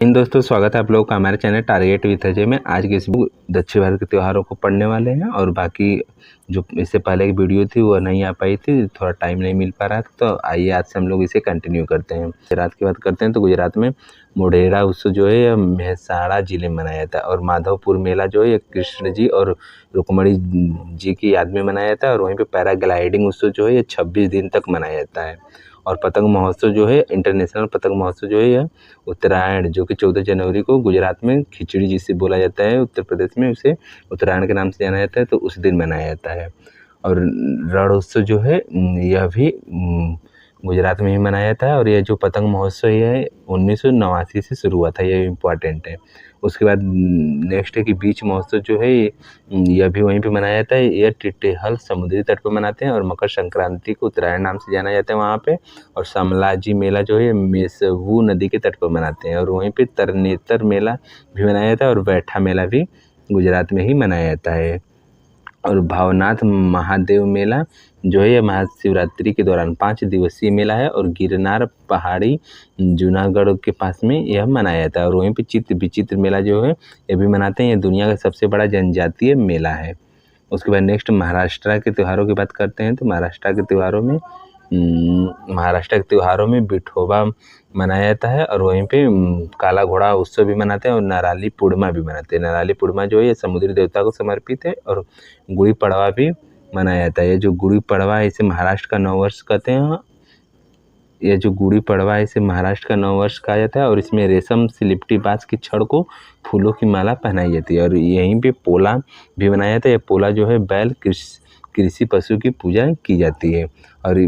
इन दोस्तों स्वागत है आप लोगों का हमारे चैनल टारगेट विथ अजय में। आज के इस दक्षिण भारत के त्योहारों को पढ़ने वाले हैं और बाकी जो इससे पहले की वीडियो थी वो नहीं आ पाई थी, थोड़ा टाइम नहीं मिल पा रहा था, तो आइए आज से हम लोग इसे कंटिन्यू करते हैं। गुजरात की बात करते हैं तो गुजरात में मोढेरा उत्सव जो है यह मेहसाणा जिले में मनाया जाता है और माधवपुर मेला जो है कृष्ण जी और रुक्मणी जी की याद में मनाया जाता है और वहीं पर पैराग्लाइडिंग उत्सव जो है ये 26 दिन तक मनाया जाता है। और पतंग महोत्सव जो है इंटरनेशनल पतंग महोत्सव जो है यह उत्तरायण जो कि 14 जनवरी को गुजरात में खिचड़ी जिसे बोला जाता है, उत्तर प्रदेश में उसे उत्तरायण के नाम से जाना जाता है, तो उस दिन मनाया जाता है। और रणोत्सव जो है यह भी गुजरात में ही मनाया जाता है और यह जो पतंग महोत्सव है 1989 से शुरू हुआ था, यह इम्पॉर्टेंट है। उसके बाद नेक्स्ट है कि बीच महोत्सव जो है यह भी वहीं पे मनाया जाता है। यह टिटेहल समुद्री तट पर मनाते हैं और मकर संक्रांति को उत्तरायण नाम से जाना जाता है वहाँ पे। और समलाजी मेला जो है मेसवू नदी के तट पर मनाते हैं और वहीं पे तरनेतर मेला भी मनाया जाता है और बैठा मेला भी गुजरात में ही मनाया जाता है। और भावनाथ महादेव मेला जो है यह महाशिवरात्रि के दौरान 5 दिवसीय मेला है और गिरनार पहाड़ी जूनागढ़ के पास में यह मनाया जाता है। और वहीं पे चित्र विचित्र मेला जो है ये भी मनाते हैं, यह दुनिया का सबसे बड़ा जनजातीय मेला है। उसके बाद नेक्स्ट महाराष्ट्र के त्योहारों की बात करते हैं तो महाराष्ट्र के त्योहारों में विठोबा मनाया जाता है और वहीं पे काला घोड़ा उत्सव भी मनाते हैं और नराली पूर्णिमा भी मनाते हैं। नराली पूर्णिमा जो है ये समुद्री देवता को समर्पित है और गुड़ी पड़वा भी मनाया जाता है। ये जो गुड़ी पड़वा है इसे महाराष्ट्र का नववर्ष कहते हैं। ये जो गुड़ी पड़वा है इसे महाराष्ट्र का नववर्ष कहा जाता है और इसमें रेशम से लिपटी बाँस की छड़ को फूलों की माला पहनाई जाती है और यहीं पे पोला भी बनाया जाता है। पोला जो है बैल कृषि पशु की पूजा की जाती है। और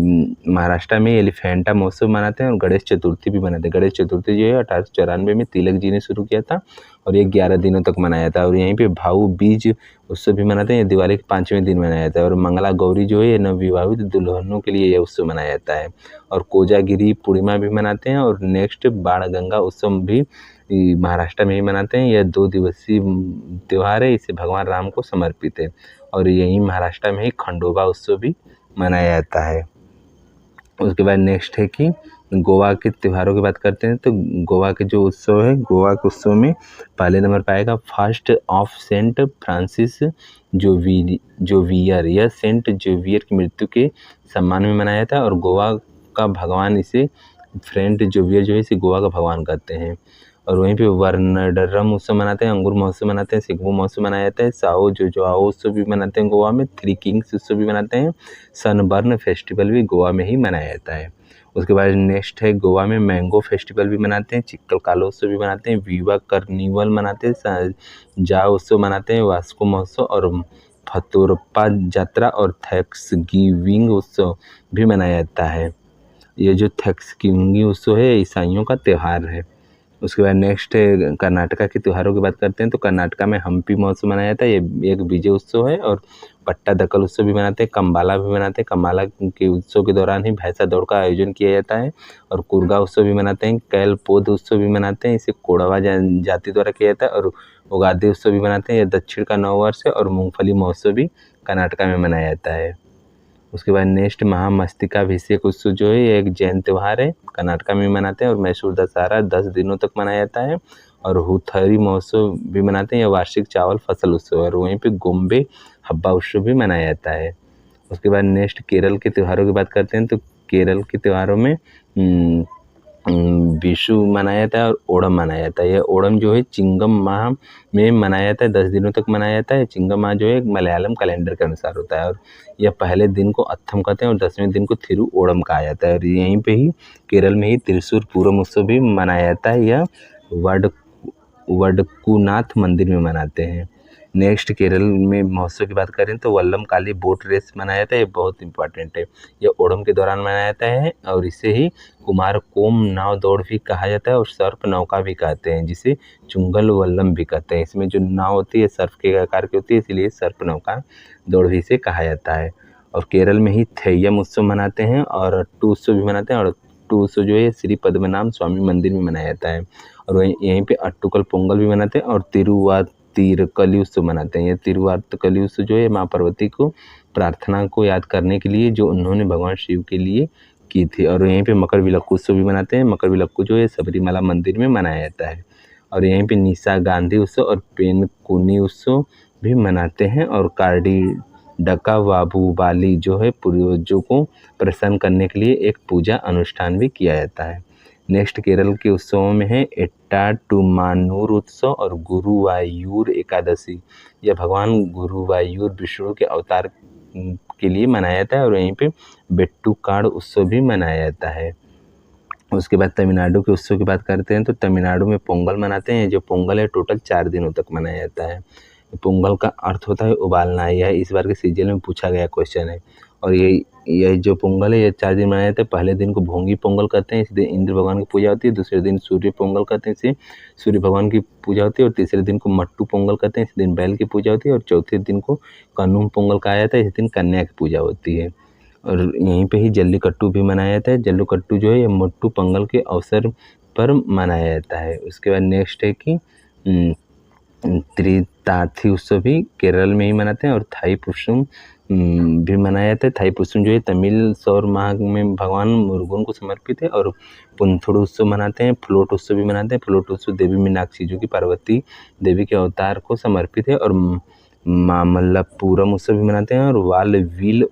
महाराष्ट्र में एलिफेंटा महोत्सव मनाते हैं और गणेश चतुर्थी भी मनाते हैं। गणेश चतुर्थी जो है 1894 में तिलक जी ने शुरू किया था और ये 11 दिनों तक मनाया जाता है। और यहीं पे भाऊ बीज उत्सव भी मनाते हैं, ये दिवाली के 5वें दिन मनाया जाता है। और मंगला गौरी जो है ये नवविवाहित दुल्हनों के लिए यह उत्सव मनाया जाता है। और कोजागिरी पूर्णिमा भी मनाते हैं और नेक्स्ट बाणगंगा उत्सव भी महाराष्ट्र में ही मनाते हैं। यह 2 दिवसीय त्यौहार है, इसे भगवान राम को समर्पित है। और यहीं महाराष्ट्र में ही खंडोबा उत्सव भी मनाया जाता है। उसके बाद नेक्स्ट है कि गोवा के त्योहारों की बात करते हैं तो गोवा के जो उत्सव है, गोवा के उत्सव में पहले नंबर पर आएगा fast of Saint Francis Xavier. यह सेंट जोवियर की मृत्यु के सम्मान में मनाया जाता है और गोवा का भगवान इसे फ्रेंट जोवियर जो है इसे गोवा का भगवान कहते हैं। और वहीं पे वर्नडरम उत्सव मनाते हैं, अंगूर महोत्सव मनाते हैं, सिगमू महोत्सव मनाया जाता है, साओ जोजोआओ उत्सव भी मनाते हैं गोवा में, 3 किंग्स उत्सव भी मनाते हैं, सनबर्न फेस्टिवल भी गोवा में ही मनाया जाता है। उसके बाद नेक्स्ट है गोवा में मैंगो फेस्टिवल भी मनाते हैं, चिक्कल कालो उत्सव भी मनाते हैं, वीवा कार्निवल मनाते हैं, जा उत्सव मनाते हैं, वास्को महोत्सव और फतोरप्पा यात्रा और थैंक्सगिविंग उत्सव भी मनाया जाता है। ये जो थैंक्सगिविंग उत्सव है ईसाइयों का त्यौहार है। उसके बाद नेक्स्ट है कर्नाटका के त्योहारों की बात करते हैं तो कर्नाटका में हम्पी महोत्सव मनाया जाता है, ये एक विजय उत्सव है। और पट्टादकल उत्सव भी मनाते हैं, कम्बाला भी मनाते हैं, कम्बाला के उत्सव के दौरान ही भैंसा दौड़ का आयोजन किया जाता है। और कुर्गा उत्सव भी मनाते हैं, कैलपोद उत्सव भी मनाते हैं, इसे कोड़वा जाति द्वारा किया जाता है। और उगादी उत्सव भी मनाते हैं, यह दक्षिण का नववर्ष है। और मूंगफली महोत्सव भी कर्नाटका में मनाया जाता है। उसके बाद नेक्स्ट महामस्तकाभिषेक उत्सव जो है ये एक जैन त्यौहार है, कर्नाटका में मनाते हैं। और मैसूर दशहरा 10 दिनों तक मनाया जाता है। और हुथरी महोत्सव भी मनाते हैं, यह वार्षिक चावल फसल उत्सव है। और वहीं पे गोम्बे हब्बा उत्सव भी मनाया जाता है। उसके बाद नेक्स्ट केरल के त्योहारों की बात करते हैं तो केरल के त्योहारों में विशु मनाया जाता है और ओणम मनाया जाता है। यह ओणम जो है चिंगम माह में मनाया जाता है, 10 दिनों तक मनाया जाता है। चिंगम माह जो है मलयालम कैलेंडर के अनुसार होता है और यह पहले दिन को अत्थम कहते हैं और 10वें दिन को थिरु ओणम कहा जाता है। और यहीं पे ही केरल में ही त्रिशूर पूरम उत्सव भी मनाया जाता है, यह वडकुनाथ मंदिर में मनाते हैं। नेक्स्ट केरल में महोत्सव की बात करें तो वल्लम काली बोट रेस मनाया जाता है, ये बहुत इंपॉर्टेंट है। यह ओणम के दौरान मनाया जाता है और इसे ही कुमार कोम नाव दौड़ भी कहा जाता है और सर्प नौका भी कहते हैं, जिसे चुंगल वल्लम भी कहते हैं। इसमें जो नाव होती है सर्प के आकार की होती है, इसलिए सर्प नौका दौड़ भी इसे कहा जाता है। और केरल में ही थेयम उत्सव मनाते हैं और अट्टू उत्सव भी मनाते हैं। और अट्टू उत्सव जो है श्री पद्मनाभ स्वामी मंदिर में मनाया जाता है। और यहीं पे अट्टूकल पोंगल भी मनाते हैं और तिरुवातिरकली उत्सव मनाते हैं। ये तिरुवातिरकली उत्सव जो है माँ पार्वती को प्रार्थना को याद करने के लिए जो उन्होंने भगवान शिव के लिए की थी। और यहीं पे मकर विलक्कू उत्सव भी मनाते हैं। मकर विलक्कू जो है सबरीमला मंदिर में मनाया जाता है। और यहीं पे निशा गांधी उत्सव और पेनकुनी उत्सव भी मनाते हैं। और कार्डिडका वाबुबाली जो है पूर्वजों को प्रसन्न करने के लिए एक पूजा अनुष्ठान भी किया जाता है। नेक्स्ट केरल के उत्सवों में है एट्टाटुमानूर उत्सव और गुरुवायूर एकादशी। यह भगवान गुरुवायूर विष्णु के अवतार के लिए मनाया जाता है और यहीं पे वेट्टुकाड उत्सव भी मनाया जाता है। उसके बाद तमिलनाडु के उत्सव की बात करते हैं तो तमिलनाडु में पोंगल मनाते हैं। जो पोंगल है टोटल 4 दिनों तक मनाया जाता है। पोंगल का अर्थ होता है उबालना। यह इस बार के सीजन में पूछा गया क्वेश्चन है। और यह जो पोंगल है ये 4 दिन मनाया जाता है। पहले दिन को भोंगी पोंगल कहते हैं, इस दिन इंद्र भगवान की पूजा होती है। दूसरे दिन सूर्य पोंगल कहते हैं, इसे सूर्य भगवान की पूजा होती है। और तीसरे दिन को मट्टू पोंगल कहते हैं, इस दिन बैल की पूजा होती है। और चौथे दिन को कन्नूम पोंगल कहा जाता है, इस दिन कन्या की पूजा होती है। और यहीं पे ही जल्लीकट्टू भी मनाया जाता है। जल्लीकट्टू जो है ये मुट्टू पोंगल के अवसर पर मनाया जाता है। उसके बाद नेक्स्ट है कि त्रिताथी उत्सव भी केरल में ही मनाते हैं। और थाई पुसुम भी मनाया जाता है। थाई पुसुम जो है तमिल सौर माह में भगवान मुरुगन को समर्पित है। और पुंथुड़ उत्सव मनाते हैं। फ्लोट उत्सव भी मनाते हैं। फ्लोट उत्सव देवी मीनाक्षी जो कि पार्वती देवी के अवतार को समर्पित है। और मामल्लपुरम उत्सव भी मनाते हैं। और वालवील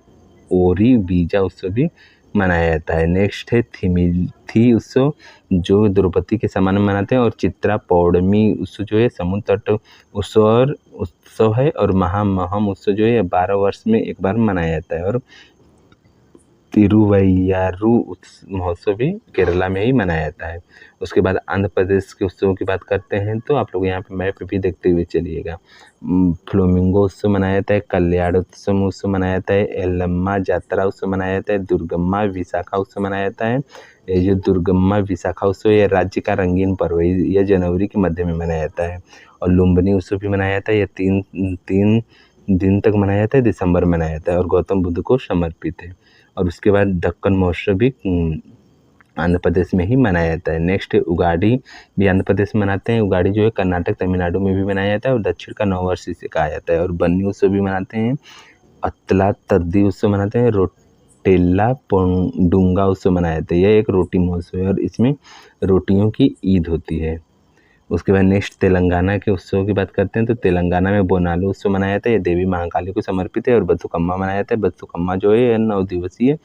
ओरी बीजा उत्सव भी मनाया जाता है। नेक्स्ट है थिमिथी उत्सव जो द्रौपदी के समान मनाते हैं। और चित्रा पौर्णमी उत्सव जो है समुद्र तट उत्सव है। और महामहम उत्सव जो है 12 वर्ष में एक बार मनाया जाता है। और तिरुवैयारू महोत्सव भी केरला में ही मनाया जाता है। उसके बाद आंध्र प्रदेश के उत्सवों की बात करते हैं तो आप लोग यहाँ पे मैप भी देखते हुए चलिएगा। फ्लोमिंगो उत्सव मनाया जाता है। कल्याण उत्सव मनाया जाता है। एलम्मा जात्रा उत्सव मनाया जाता है। दुर्गम्मा विशाखा उत्सव मनाया जाता है। ये जो दुर्गम्मा विशाखा उत्सव ये राज्य का रंगीन पर्व है। यह जनवरी के मध्य में मनाया जाता है। और लुम्बिनी उत्सव भी मनाया जाता है। यह तीन दिन तक मनाया जाता है, दिसंबर में मनाया जाता है और गौतम बुद्ध को समर्पित है। और उसके बाद दक्कन महोत्सव भी आंध्र प्रदेश में ही मनाया जाता है। नेक्स्ट उगाड़ी भी आंध्र प्रदेश में मनाते हैं। उगाड़ी जो है कर्नाटक तमिलनाडु में भी मनाया जाता है और दक्षिण का नववर्ष इसे कहा जाता है। और बन्नी उत्सव भी मनाते हैं। अतला तद्दी उत्सव मनाते हैं। रोटेला पोंडुंगा उत्सव मनाया जाता है। यह एक रोटी महोत्सव है और इसमें रोटियों की ईद होती है। उसके बाद नेक्स्ट तेलंगाना के उत्सव की बात करते हैं तो तेलंगाना में बोनालू उत्सव मनाया जाता है। ये देवी महाकाली को समर्पित है। और बथुकम्मा मनाया जाता है। बथुकम्मा जो है 9 दिवसीय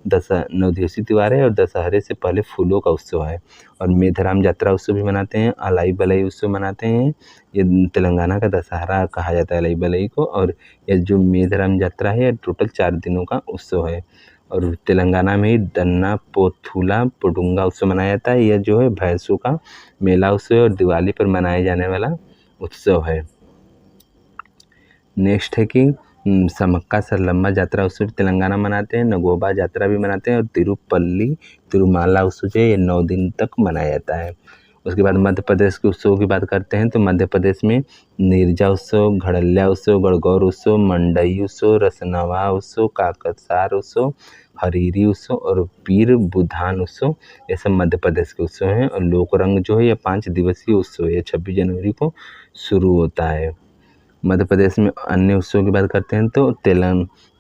त्यौहार है और दशहरे से पहले फूलों का उत्सव है। और मेधराम यात्रा उत्सव भी मनाते हैं। अलाई बलई उत्सव मनाते हैं। ये तेलंगाना का दशहरा कहा जाता है अलाई बलई को। और ये जो मेधराम यात्रा है टोटल 4 दिनों का उत्सव है। और तेलंगाना में ही दन्ना पोथुला पोडुंगा उत्सव मनाया जाता है। यह जो है भैंसों का मेला उत्सव है और दिवाली पर मनाए जाने वाला उत्सव है। नेक्स्ट है कि समक्का सरलम्मा यात्रा उत्सव तेलंगाना मनाते हैं। नगोबा यात्रा भी मनाते हैं। और तिरुपल्ली तिरुमाला उत्सव जो है ये 9 दिन तक मनाया जाता है। उसके बाद मध्य प्रदेश के उत्सवों की बात करते हैं तो मध्य प्रदेश में नीरजा उत्सव, घड़ल्या उत्सव, गणगौर उत्सव, मंडई उत्सव, रसनवा उत्सव, काकसार उत्सव, हरीरी उत्सव और पीर बुधान उत्सव ये सब मध्य प्रदेश के उत्सव हैं। और लोकरंग जो है ये 5 दिवसीय उत्सव है। 26 जनवरी को शुरू होता है। मध्य प्रदेश में अन्य उत्सवों की बात करते हैं तो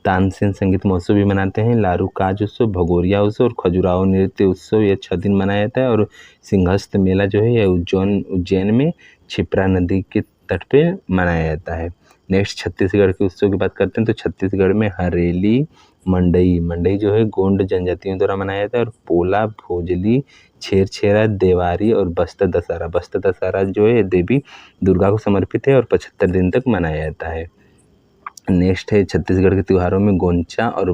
तानसेन संगीत महोत्सव भी मनाते हैं। लारूकाज उत्सव, भगोरिया उत्सव और खजुराहो नृत्य उत्सव ये 6 दिन मनाया जाता है। और सिंहस्थ मेला जो है यह उज्जैन में क्षिप्रा नदी के तट पे मनाया जाता है। नेक्स्ट छत्तीसगढ़ के उत्सव की बात करते हैं तो छत्तीसगढ़ में हरेली मंडई जो है गोंड जनजातियों द्वारा मनाया जाता है। और पोला, भोजली, छेरछेरा, देवारी और बस्तर दशहरा जो है देवी दुर्गा को समर्पित है और 75 दिन तक मनाया जाता है। नेक्स्ट है छत्तीसगढ़ के त्योहारों में गोंचा और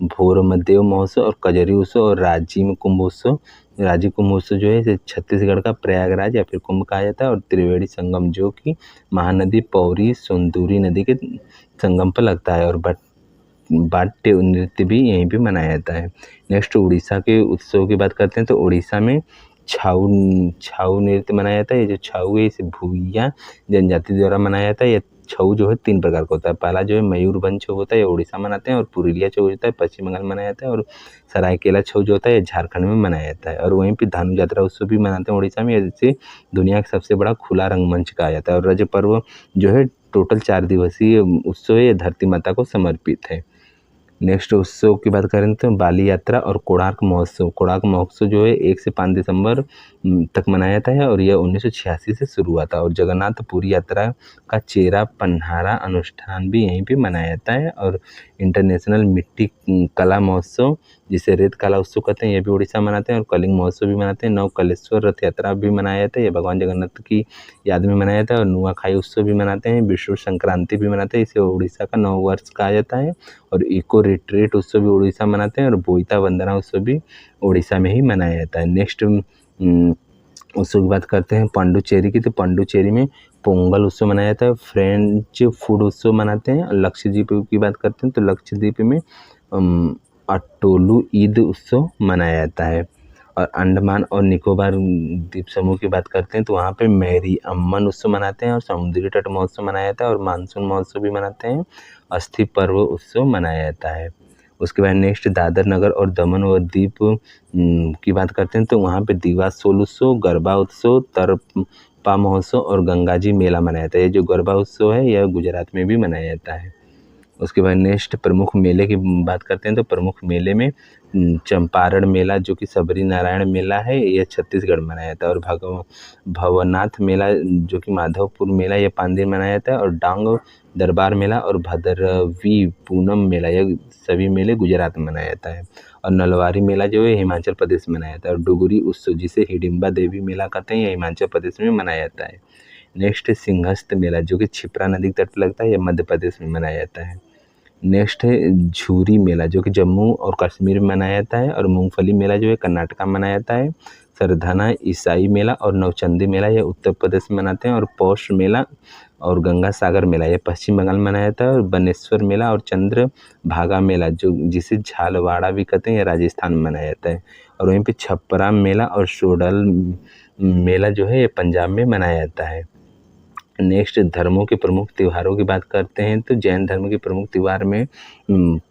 भोरमदेव महोत्सव और कजरी उत्सव और राजिम कुंभोत्सव। राजिम कुंभोत्सव जो है इसे छत्तीसगढ़ का प्रयागराज या फिर कुंभ कहा जाता है। और त्रिवेणी संगम जो कि महानदी पौरी सोनदुरी नदी के संगम पर लगता है। और बाट्य नृत्य भी यहीं पे मनाया जाता है। नेक्स्ट उड़ीसा के उत्सव की बात करते हैं तो उड़ीसा में छाऊ नृत्य मनाया जाता है। ये जो छाऊ है इसे भूइया जनजाति द्वारा मनाया जाता है। ये छऊ जो है 3 प्रकार का होता है। पहला जो है मयूरभंज छऊ होता है, ये उड़ीसा मनाते हैं। और पुरुलिया छऊ होता है पश्चिम बंगाल मनाया जाता है। और सरायकेला छऊ जो होता है ये झारखंड में मनाया जाता है। और वहीं पे धानु यात्रा उत्सव भी मनाते हैं उड़ीसा में, जिसे दुनिया का सबसे बड़ा खुला रंगमंच कहा जाता है। और रज पर्व जो है टोटल 4 दिवसीय उत्सव है, ये धरती माता को समर्पित है। नेक्स्ट उत्सव की बात करें तो बाली यात्रा और कोणार्क महोत्सव। कोणार्क महोत्सव जो है 1 से 5 दिसंबर तक मनाया जाता है और यह 1986 से शुरू हुआ था। और जगन्नाथ पुरी यात्रा का चेरा पन्हारा अनुष्ठान भी यहीं पे मनाया जाता है। और इंटरनेशनल मिट्टी कला महोत्सव, जिसे रेत कला उत्सव कहते हैं, ये भी उड़ीसा मनाते हैं। और कलिंग महोत्सव भी मनाते हैं। नवकलेश्वर रथ यात्रा भी मनाया जाता है, ये भगवान जगन्नाथ की याद में मनाया जाता है। और नुआखाई उत्सव भी मनाते हैं। विश्व संक्रांति भी मनाते हैं, इसे उड़ीसा का नव वर्ष कहा जाता है। और इको रिट्रीट उत्सव भी उड़ीसा मनाते हैं। और बोईता वंदना उत्सव भी उड़ीसा में ही मनाया जाता है। नेक्स्ट उत्सव की बात करते हैं पांडुचेरी की। तो पांडुचेरी में पोंगल उत्सव मनाया जाता है। फ्रेंच फूड उत्सव मनाते हैं। लक्षद्वीप की बात करते हैं तो लक्षद्वीप में अटोलू ईद उत्सव मनाया जाता है। और अंडमान और निकोबार द्वीप समूह की बात करते हैं तो वहाँ पे मैरी अम्मन उत्सव मनाते हैं। और समुद्री तट महोत्सव मनाया जाता है। और मानसून महोत्सव भी मनाते हैं। अस्थि पर्व उत्सव मनाया जाता है। उसके बाद नेक्स्ट दादर नगर और दमन व दीप की बात करते हैं तो वहाँ पे दीवा सोल उत्सव, गरबा उत्सव, तरपा महोत्सव और गंगा जी मेला मनाया जाता है। ये जो गरबा उत्सव है यह गुजरात में भी मनाया जाता है। उसके बाद नेक्स्ट प्रमुख मेले की बात करते हैं तो प्रमुख मेले में चंपारण मेला जो कि सबरी नारायण मेला है, यह छत्तीसगढ़ में मनाया जाता है। और भवनाथ मेला जो कि माधवपुर मेला, यह 5 दिन मनाया जाता है। और डांग दरबार मेला और भदरवी पूनम मेला, यह सभी मेले गुजरात में मनाया जाता है। और नलवारी मेला जो है हिमाचल प्रदेश में मनाया जाता है। और डुगरी उत्सव जिसे हिडिम्बा देवी मेला कहते हैं, यह हिमाचल प्रदेश में मनाया जाता है। नेक्स्ट सिंहस्थ मेला जो कि क्षिप्रा नदी तट पर लगता है, यह मध्य प्रदेश में मनाया जाता है। नेक्स्ट है झूरी मेला जो कि जम्मू और कश्मीर में मनाया जाता है। और मूंगफली मेला जो है कर्नाटक में मनाया जाता है। सरधना ईसाई मेला और नवचंदी मेला यह उत्तर प्रदेश में मनाते हैं। और पौष मेला और गंगा सागर मेला यह पश्चिम बंगाल में मनाया जाता है। और बनेश्वर मेला और चंद्र भागा मेला जो जिसे झालवाड़ा भी कहते हैं, यह राजस्थान में मनाया जाता है। और वहीं पे छपरा मेला और सोडल मेला जो है ये पंजाब में मनाया जाता है। नेक्स्ट धर्मों के प्रमुख त्योहारों की बात करते हैं तो जैन धर्म के प्रमुख त्यौहार में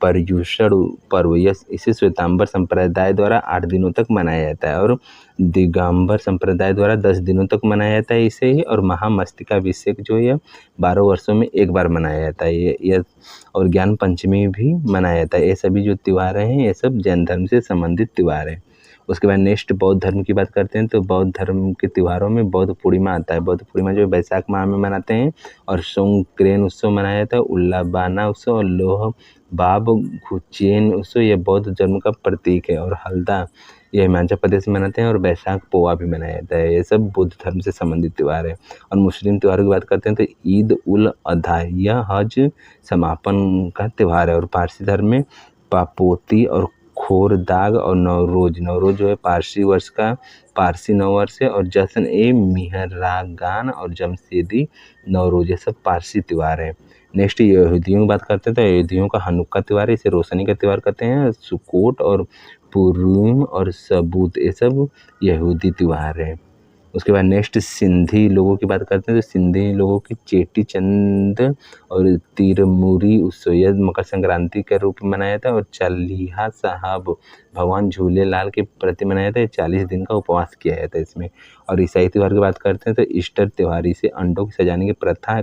पर्युषण पर्व, इसे श्वेतांबर संप्रदाय द्वारा 8 दिनों तक मनाया जाता है। और दिगंबर संप्रदाय द्वारा 10 दिनों तक मनाया जाता है इसे ही। और महामस्तकाभिषेक जो है 12 वर्षों में एक बार मनाया जाता है ये। और ज्ञान पंचमी भी मनाया जाता है। ये सभी जो त्यौहार हैं ये सब जैन धर्म से संबंधित त्यौहार हैं। उसके बाद नेक्स्ट बौद्ध धर्म की बात करते हैं तो बौद्ध धर्म के त्योहारों में बौद्ध पूर्णिमा आता है। बौद्ध पूर्णिमा जो वैशाख माह में मनाते हैं। और सोंगक्रेन उत्सव मनाया जाता है। उल्लाबाना उत्सव और लोह बाब घुचेन उत्सव यह बौद्ध धर्म का प्रतीक है। और हल्दा यह हिमाचल प्रदेश में मनाते हैं। और वैशाख पोआ भी मनाया जाता है। ये सब बुद्ध धर्म से संबंधित त्यौहार है। और मुस्लिम त्योहारों की बात करते हैं तो ईद उल अधा यह हज समापन का त्यौहार है। और पारसी धर्म में पापोती और खोरदाग और नवरोज जो है पारसी नववर्ष है। और जश्न ए मिहरागान और जमशेदी नवरोज, ये सब पारसी त्यौहार है। नेक्स्ट यहूदियों की बात करते हैं तो यहूदियों का हनुक्का त्यौहार है, इसे रोशनी का त्यौहार कहते हैं। सुकोट और पुरूम और सबूत ये सब यहूदी त्यौहार है। उसके बाद नेक्स्ट सिंधी लोगों की बात करते हैं तो सिंधी लोगों की चेटी चंद और तिरमुरी उत्सव यह मकर संक्रांति के रूप में मनाया जाता है। और चालीहा साहब भगवान झूलेलाल के प्रति मनाया जाता है। 40 दिन का उपवास किया जाता है इसमें। और ईसाई त्यौहार की बात करते हैं तो ईस्टर त्यौहार, इसे अंडों की सजाने की प्रथा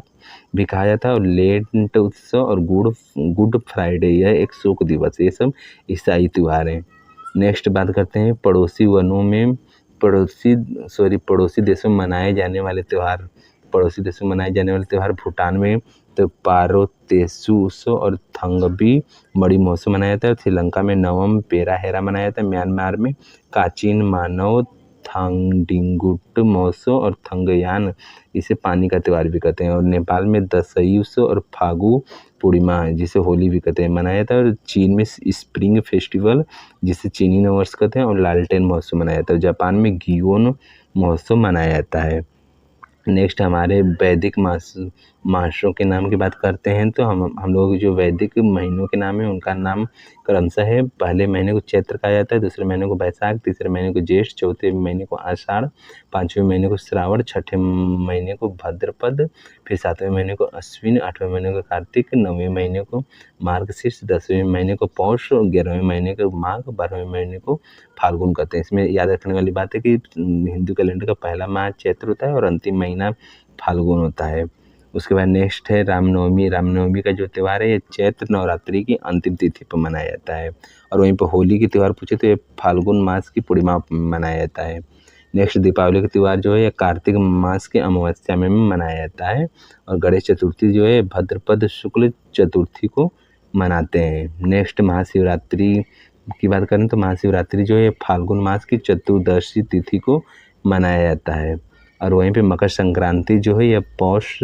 भी कहा जाता है। और लेंट उत्सव और गुड फ्राइडे यह एक शोक दिवस, ये सब ईसाई त्यौहार हैं। नेक्स्ट बात करते हैं पड़ोसी देशों में मनाए जाने वाले त्यौहार भूटान में तो पारो तेसु उत्सव और थंगबी मणि महोत्सव मनाया जाता है। श्रीलंका में नवम पेराहेरा मनाया जाता है। म्यांमार में काचिन मानव थांगडिंगुट महोत्सव और थंगयान, इसे पानी का त्यौहार भी कहते हैं। और नेपाल में दशई उत्सव और फागु पूर्णिमा जिसे होली भी कहते हैं मनाया जाता है। और चीन में स्प्रिंग फेस्टिवल जिसे चीनी नववर्ष कहते हैं और लालटेन महोत्सव मनाया जाता है। जापान में गियोन महोत्सव मनाया जाता है। नेक्स्ट हमारे वैदिक मासों के नाम की बात करते हैं तो हम लोग जो वैदिक महीनों के नाम है उनका नाम क्रमशः है। पहले महीने को चैत्र कहा जाता है, दूसरे महीने को बैसाख, तीसरे महीने को ज्येष्ठ, चौथे महीने को आषाढ़, पाँचवें महीने को श्रावण, छठे महीने को भाद्रपद, फिर सातवें महीने को अश्विन, आठवें महीने को कार्तिक, नौवें महीने को मार्गशीर्ष, 10वें महीने को पौष, 11वें महीने को माघ, 12वें महीने को फाल्गुन कहते हैं। इसमें याद रखने वाली बात है कि हिंदू कैलेंडर का पहला माह चैत्र होता है और अंतिम महीना फाल्गुन होता है। उसके बाद नेक्स्ट है रामनवमी। रामनवमी का जो त्यौहार है ये चैत्र नवरात्रि की अंतिम तिथि पर मनाया जाता है। और वहीं पर होली के त्यौहार पूछे तो ये फाल्गुन मास की पूर्णिमा मनाया जाता है। नेक्स्ट दीपावली का त्यौहार जो है ये कार्तिक मास के अमावस्या में मनाया जाता है। और गणेश चतुर्थी जो है भाद्रपद शुक्ल चतुर्थी को मनाते हैं। नेक्स्ट महाशिवरात्रि की बात करें तो महाशिवरात्रि जो है फाल्गुन मास की चतुर्दशी तिथि को मनाया जाता है। और वहीं पे मकर संक्रांति जो है यह पौष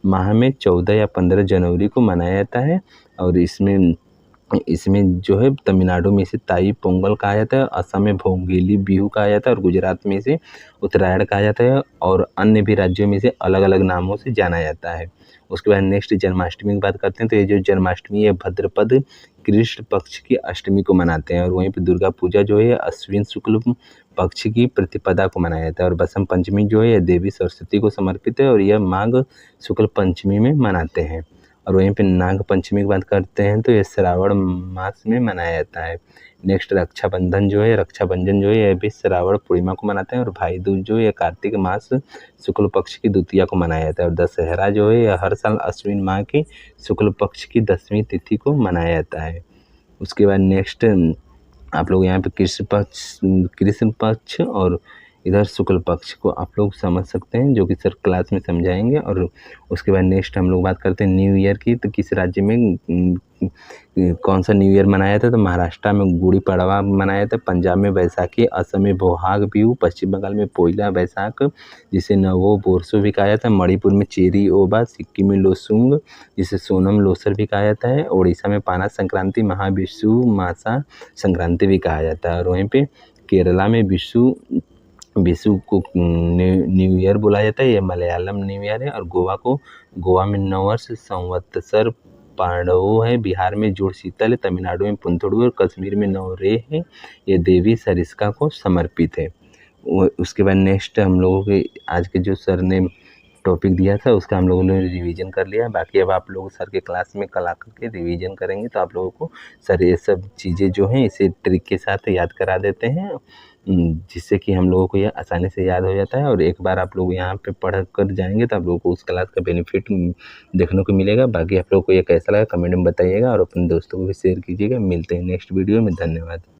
माह में 14 या 15 जनवरी को मनाया जाता है। और इसमें जो है तमिलनाडु में इसे ताई पोंगल कहा जाता है, असम में भोगाली बिहू कहा जाता है और गुजरात में इसे उत्तरायण कहा जाता है और अन्य भी राज्यों में इसे अलग अलग नामों से जाना जाता है। उसके बाद नेक्स्ट जन्माष्टमी की बात करते हैं तो ये जो जन्माष्टमी है भद्रपद कृष्ण पक्ष की अष्टमी को मनाते हैं। और वहीं पर दुर्गा पूजा जो है अश्विन शुक्ल पक्ष की प्रतिपदा को मनाया जाता है। और बसंत पंचमी जो है यह देवी सरस्वती को समर्पित है और यह माघ शुक्ल पंचमी में मनाते हैं। और वहीं पे नाग पंचमी की बात करते हैं तो ये श्रावण मास में मनाया जाता है। नेक्स्ट रक्षाबंधन जो है रक्षाबंधन जो है यह भी श्रावण पूर्णिमा को मनाते हैं। और भाई दूज जो है कार्तिक मास शुक्ल पक्ष की द्वितीया को मनाया जाता है। और दशहरा जो है यह हर साल अश्विन माह की शुक्ल पक्ष की 10वीं तिथि को मनाया जाता है। उसके बाद नेक्स्ट आप लोग यहाँ पे कृष्ण पक्ष और इधर शुक्ल पक्ष को आप लोग समझ सकते हैं, जो कि सर क्लास में समझाएंगे। और उसके बाद नेक्स्ट हम लोग बात करते हैं न्यू ईयर की। तो किस राज्य में कौन सा न्यू ईयर मनाया था? तो महाराष्ट्र में गुड़ी पड़वा मनाया था, पंजाब में बैसाखी, असम में बोहाग बिहू, पश्चिम बंगाल में पोइला बैसाख जिसे नवो बोरसो भी कहा जाता है, मणिपुर में चेरी ओबा, सिक्किम में लोसुंग जिसे सोनम लोसर भी कहा जाता है, उड़ीसा में पाना संक्रांति, महाविषु मासा संक्रांति भी कहा जाता है। और वहीं पे केरला में विशु को न्यू ईयर बोला जाता है, यह मलयालम न्यू ईयर है। और गोवा में नववर्ष संवत्सर पांडवो है, बिहार में जुड़ शीतल है, तमिलनाडु में पुंथुडू और कश्मीर में नवरे है, ये देवी सरिस्का को समर्पित है। उसके बाद नेक्स्ट हम लोगों के आज के जो सर ने टॉपिक दिया था उसका हम लोगों ने रिवीजन कर लिया। बाकी अब आप लोग सर के क्लास में कल आकर के रिवीजन करेंगे तो आप लोगों को सर ये सब चीज़ें जो हैं इसे ट्रिक के साथ याद करा देते हैं, जिससे कि हम लोगों को यह आसानी से याद हो जाता है। और एक बार आप लोग यहाँ पे पढ़ कर जाएंगे तो आप लोगों को उस क्लास का बेनिफिट देखने को मिलेगा। बाकी आप लोगों को ये कैसा लगा कमेंट में बताइएगा और अपने दोस्तों को भी शेयर कीजिएगा। मिलते हैं नेक्स्ट वीडियो में। धन्यवाद।